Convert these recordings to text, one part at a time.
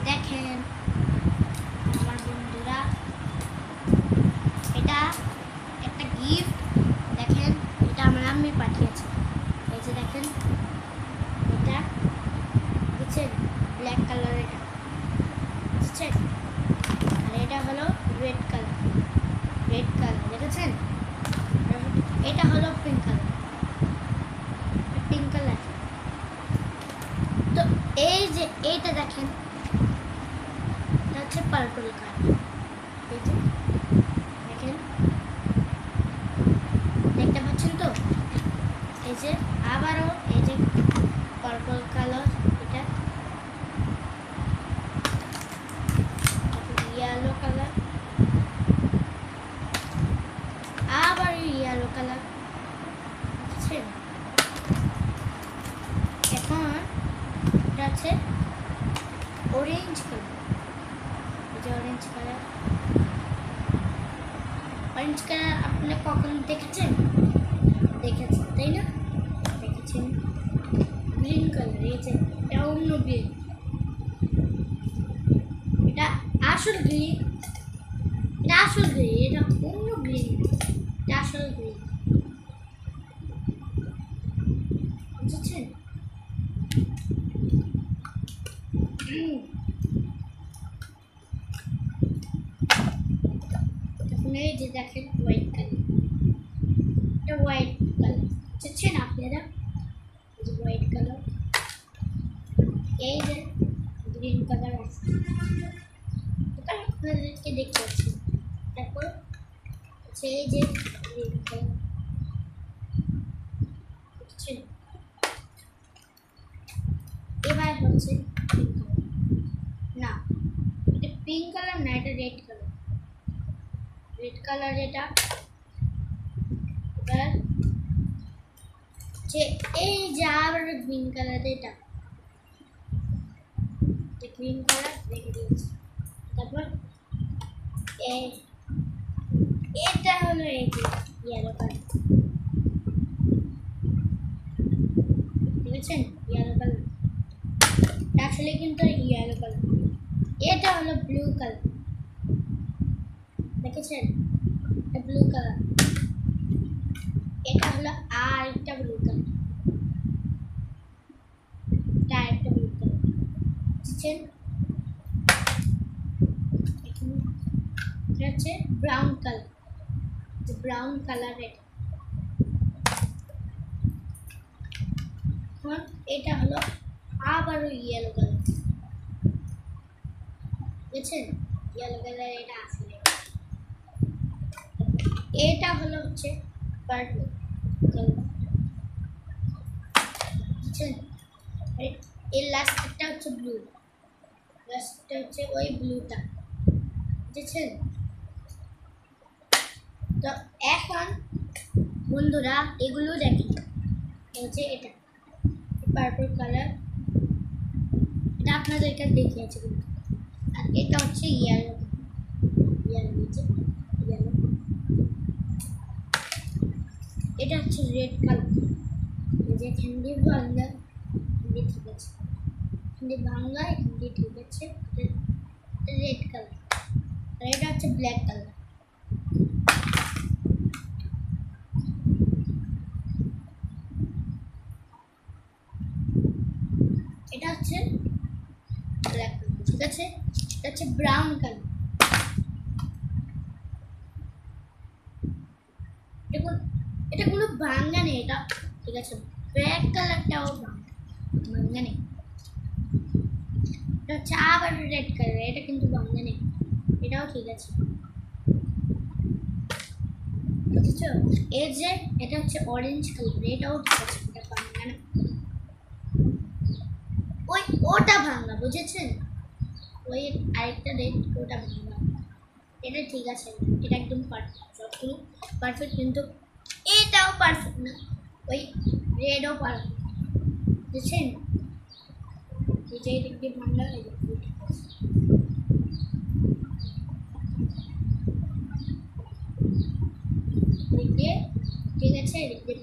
দেখেন আমার বন্ধুরা, এটা একটা গিফট। দেখেন এটা আমার আম্মি পাঠিয়েছে। এই যে দেখেন এটা বুঝছেন, ব্ল্যাক কালার, এটা বুঝছেন। আর এটা হলো রেড কালার, দেখেছেন। এটা হলো পিঙ্ক কালার। তো এই যে এইটা দেখেন, এটা হচ্ছে পার্পল কালার। এই যে দেখেন, দেখতে পাচ্ছেন তো। এই যে আবারও এই যে পার্পল কালার, এটা ইয়েলো কালার, আবার ইয়েলো কালার, বুঝছেন। এখন এটা আছে অরেঞ্জ কালার। এই যে অরেঞ্জ কালার আপনি কখন দেখেছেন? দেখেছেন তাই না? দেখেছেন। গ্রিন কালার, এই যে এটা অন্য গ্রিন, এটা আসল গ্রিন, এটা অন্য গ্রিন, এটা আসল গ্রিন, বুঝেছেন। এখন এই যে দেখেন হোয়াইট কালার, এটা হোয়াইট কালার, বুঝেছেন আপনারা। এই যে হোয়াইট কালার, এই যে গ্রিন কালার আছে, এটা আপনাদেরকে দেখতে পাচ্ছি। তারপর এই যে গ্রিন কালার, বুঝছেন। এবার হচ্ছে না, এটা পিঙ্ক কালার না, এটা রেড কালার, এটা এবার যে এই যে আবার গ্রিন কালার, এটা গ্রিন কালার রেখে দিয়েছি। তারপর এটা হলো এই যে ইয়েলো কালার, দেখেছেন ইয়েলো কালার, আসলে কিন্তু ইয়েলো কালার। এটা হলো ব্লু কালার, দেখেছেন, এটা ব্লু কালার। এটা হলো আর একটা ব্লু কালার, এটা একটা ব্লু কালার, বুঝছেন। এটা হচ্ছে ব্রাউন কালার, ব্রাউন কালার। এখন এটা হলো আবারও ইয়েলো কালার, বুঝছেন, ইয়েলো কালার। এটা আসলে এটা হলো হচ্ছে পার্পল কালার, বুঝছেন। এর লাস্টটা হচ্ছে ব্লু, লাস্টটা হচ্ছে ওই ব্লুটা, বুঝেছেন। তো এখন বন্ধুরা এগুলো দেখেন, এই যে এটা পার্পল কালার, এটা আপনাদেরকে দেখিয়েছি। আর এটা হচ্ছে ইয়েলো, এটা হচ্ছে রেড কালার। এই যে হিন্দি বাংলা, হিন্দি ঠিক আছে, হিন্দি বাংলা, হিন্দি ঠিক আছে। রেড কালার, আর এটা হচ্ছে ব্ল্যাক কালার। এটা হচ্ছে ব্ল্যাক কালার, ঠিক আছে। এটা হচ্ছে ব্রাউন কালার। এটা কোনো ভাঙ্গা নেই, এটা ঠিক আছে। ব্ল্যাক কালারটাও ভাঙ্গা নেই। এটা হচ্ছে আবার রেড কালার, এটা কিন্তু ভাঙ্গা নেই, এটাও ঠিক আছে, বুঝেছো। এই যে এটা হচ্ছে অরেঞ্জ কালার, এটাও ঠিক আছে, এটা ভাঙ্গা না, ওটা ভাঙ্গা, বুঝেছেন। ওই আরেকটা রেড, ওটা ভাঙ্গা, এটা ঠিক আছে, এটা একদম পারফেক্ট, কিন্তু এটাও পারফেক্ট না, ওই রেডও পারফেক্ট, বুঝছেন। এই দিক দিয়ে ভাঙ্গা, এই দিক দিয়ে ঠিক আছে। দিক দিয়ে ঠিক আছে, এদিক দিয়ে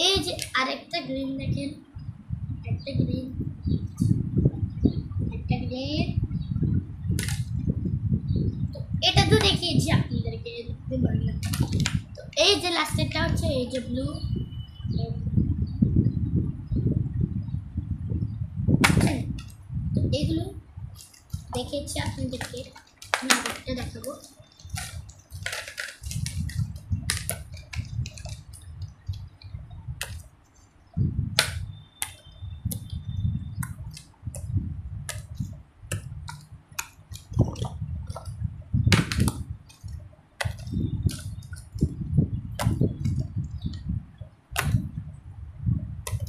এই যে আরেকটা গ্রিন দেখেন, একটা গ্রিন, একটা গ্রিন। তো এটা তো দেখিয়েছি আপনাদেরকে, দেখতে পারলাম। তো এই যে লাস্টেরটা হচ্ছে এই যে ব্লু। তো এগুলো দেখিয়েছি আপনাদেরকে, আমি আরেকটা দেখাবো।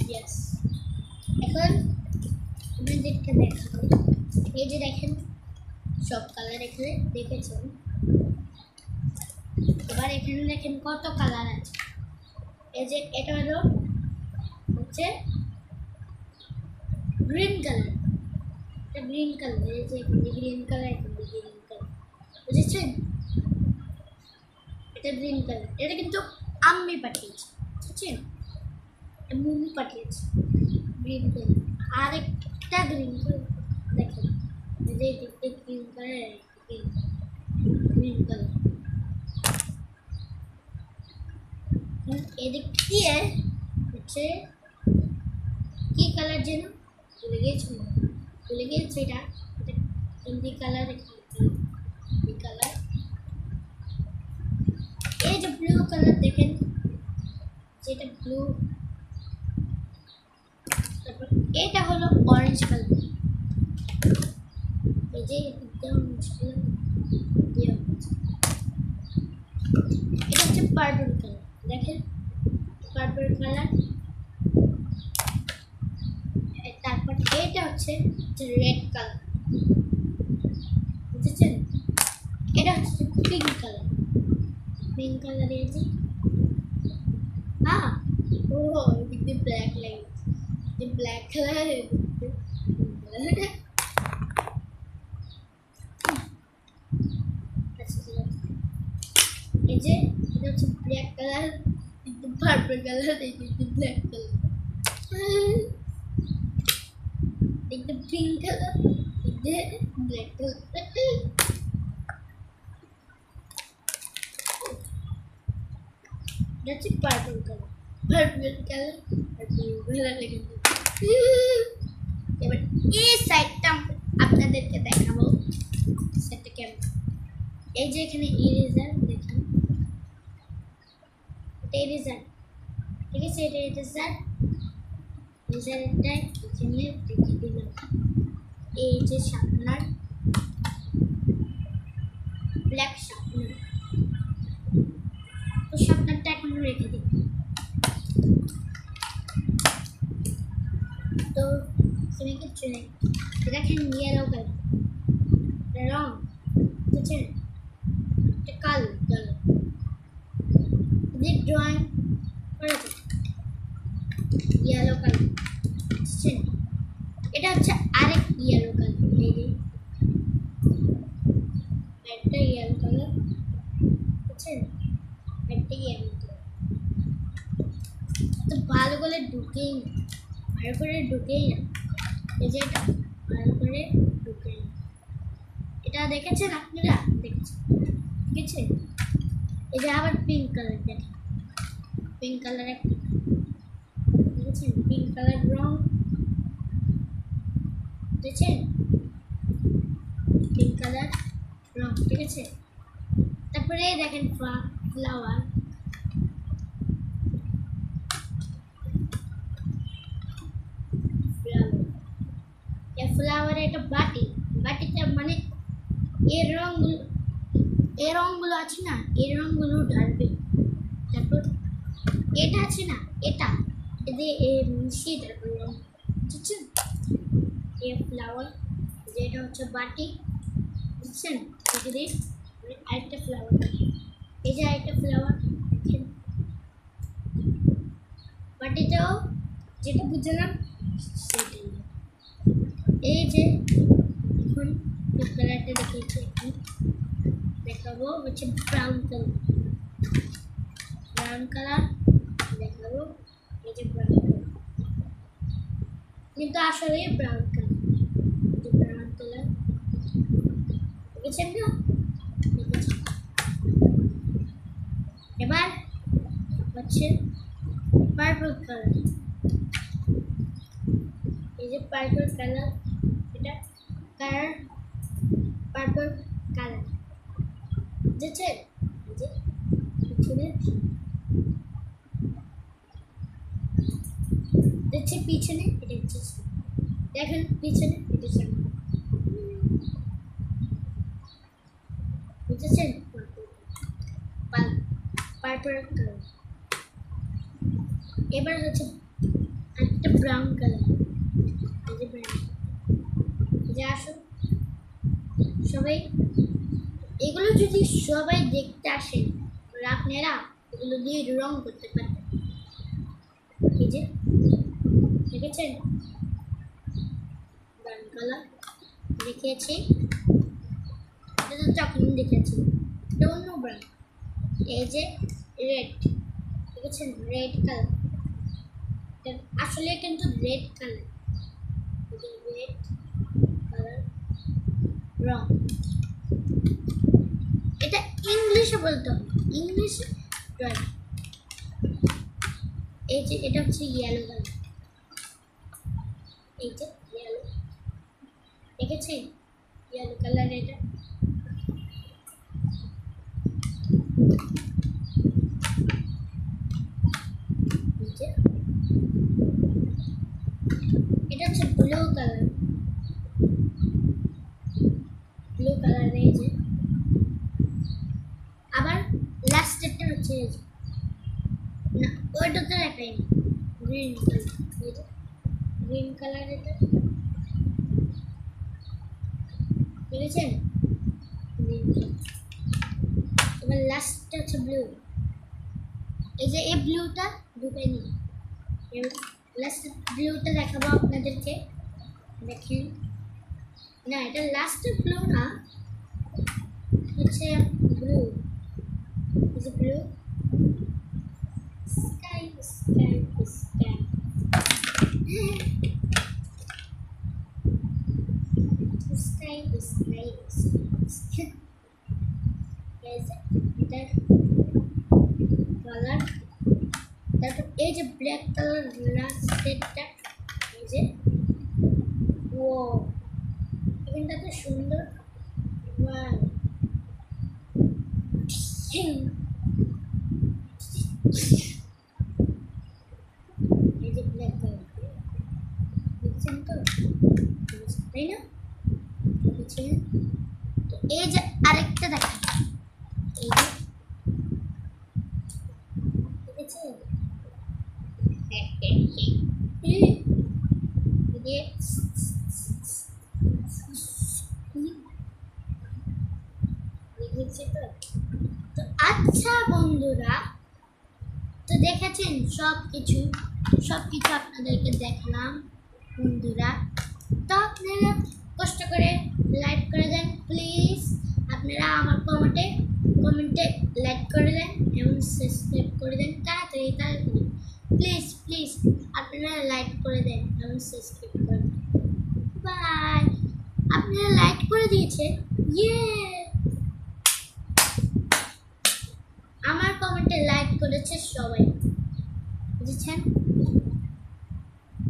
ইয়েস, এখন আপনাদেরকে দেখাবো। এই যে দেখেন সব কালার এখানে দেখেছেন। এবার এখানে দেখেন কত কালার আছে। এই যে এটা হলো হচ্ছে গ্রিন কালার, এটা গ্রিন কালার। এই যে এখানে গ্রিন কালার, এখানে গ্রিন কালার, বুঝেছেন? এটা গ্রিন কালার, এটা কিন্তু আমি পাঠিয়েছি, বুঝছেন? এটা মুমু পাঠিয়েছে গ্রিন কালার। আর একটা গ্রিন কালার দেখেন, এই যে দেখতে গ্রিন কালার, গ্রিন কালার। এদিক দিয়ে হচ্ছে কি কালার যেন ভুলে গিয়েছি, এটা হিন্দি কালার, এই কালার। এই যে ব্লু কালার দেখেন, যেটা ব্লু। তারপর এটা হলো অরেঞ্জ কালার, এই যে একদম মুশকিল দিয়ে হচ্ছে। এটা হচ্ছে পার্পল কালার, দেখেন পার্পল কালার। তারপর এটা হচ্ছে রেড কালার, বুঝেছেন? এটা হচ্ছে পিঙ্ক কালার, পিঙ্ক কালার। এই যে ও এদিকে ব্ল্যাক লাইট, যে ব্ল্যাক কালার। এই যে এটা হচ্ছে ব্ল্যাক কালার, কিন্তু পার্পল কালার, এই যে ব্ল্যাক কালার, একদম পিঙ্ক কালার, ব্ল্যাক কালার। এটা হচ্ছে পার্পল কালার, পার্পল কালার আর ব্লু কালার। কিন্তু এবার এই সাইডটা আপনাদেরকে দেখাবো, সেটা কেমন। এই যে এখানে ইরেজার দেখেন, এটা ইরেজার, ঠিক আছে? এটা ইরেজার, ইরেজারটা এখানে রেখে দিলাম। এই যে শার্পনার, ব্ল্যাক শার্পনার, তো শার্পনারটা এখন রেখে দিই। তো এখানে কিছু নেই, দেখেন ইয়েলো কালার রং, বুঝছেন? এটা কালো কালার, ড্রয়িং করেছে ইয়েলো কালার, বুঝছেন? এটা হচ্ছে আরেক ইয়েলো কালার, এই যে একটা ইয়েলো কালার, বুঝছেন? একটা ইয়েলো কালার। তো ভালো করে ঢুকেই না, ভালো করে ঢুকেই না। এই যে এটা ভালো করে ঢুকেই না। এটা দেখেছেন আপনারা? দেখেছেন, ঠিক আছে? এই যে আবার পিঙ্ক কালার, দেখেন পিঙ্ক কালার একটা, দেখেছেন? পিঙ্ক কালার রং, দেখেছেন? পিঙ্ক কালার রং, ঠিক আছে? তারপরে দেখেন ফ্লাওয়ার, ফ্লাওয়ার এটা বাটি, বাটিতে মানে এই রঙগুলো আছে না, এই রঙগুলো ঢালবে। তারপর এটা আছে না, এটা মিশিয়ে তারপর রং, বুঝছেন? এই ফ্লাওয়ার, যেটা হচ্ছে বাটি, বুঝছেন? এটা দিয়ে আরেকটা ফ্লাওয়ার, এই যে আরেকটা ফ্লাওয়ার, দেখেন বাটিটাও যেটা বুঝলাম সেটাই। এই যে এখন কালারটা দেখিয়েছি, এখন দেখাবো হচ্ছে ব্রাউন কালার, ব্রাউন কালার দেখাবো। এই যে ব্রাউন কালার, কিন্তু আসলে ব্রাউন কালার, ব্রাউন কালার দেখেছেন না? দেখেছেন। এবার হচ্ছে পার্পল কালার, এই যে পার্পল কালার, এটা কালার পার্পল কালার বুঝেছেন? এই যে পিছনে দেখছি, পিছনে এটা হচ্ছে, দেখেন পিছনে এটা সামনে, বুঝেছেন? Purple colour. এবার হচ্ছে একটা ব্রাউন কালার, এই যে ব্রাউন, এই যে আসুন সবাই, এগুলো যদি সবাই দেখতে আসেন আপনারা এগুলো দিয়ে রং করতে পারবেন। এই যে দেখেছেন ব্রাউন কালার দেখিয়েছি, এটা তো চকলেট দেখেছি, এটা অন্য ব্রাউন। এই যে রেড দেখেছেন, রেড কালার, আসলে কিন্তু রেড কালার, রেড কালার রং, এটা ইংলিশে বলতে হবে, ইংলিশে ড্রয়িং। এই যে এটা হচ্ছে ইয়েলো কালার, এই যে ইয়েলো দেখেছেন, ইয়েলো কালার, এটা এটা হচ্ছে ব্লু কালার, ব্লু কালার। এই যে আবার লাস্টেরটা হচ্ছে এই যে, না ওইটা তো দেখাইনি, গ্রিন কালার, এই যে গ্রিন কালার, এটা দেখেছেন গ্রিন কালার। এবার লাস্টটা হচ্ছে ব্লু, এই যে এই ব্লুটা ঢুকাইনি, লাস্ট ব্লুটা দেখাবো আপনাদেরকে, দেখেন না এটা লাস্টের ব্লু না, হচ্ছে ব্লু, এই যে blue, sky sky sky, sky sky sky, এটা কালার। তারপর এই যে ব্ল্যাক কালার লাস্টেরটা, এই যে ও এখানটা তো সুন্দর, ওয়াও এই যে ব্ল্যাক কালার দেখছেন তো, তাই না? দেখছেন তো, এই যে আরেকটা দেখা, এই যে দেখেছেন, তো আচ্ছা বন্ধুরা, তো দেখেছেন সব কিছু আপনাদেরকে দেখালাম বন্ধুরা। তো আপনারা কষ্ট করে লাইক করে দেন প্লিজ, আপনারা আমার কমেন্টে লাইক করে দেন এবং সাবস্ক্রাইব করে দেন, তাড়াতাড়ি প্লিজ প্লিজ আপনারা লাইক করে দেন এবং সাবস্ক্রাইব করে দেন। বাই। আপনারা লাইক করে দিয়েছেন, ইয়ে, আমার কমেন্টে লাইক করেছে সবাই, বুঝেছেন?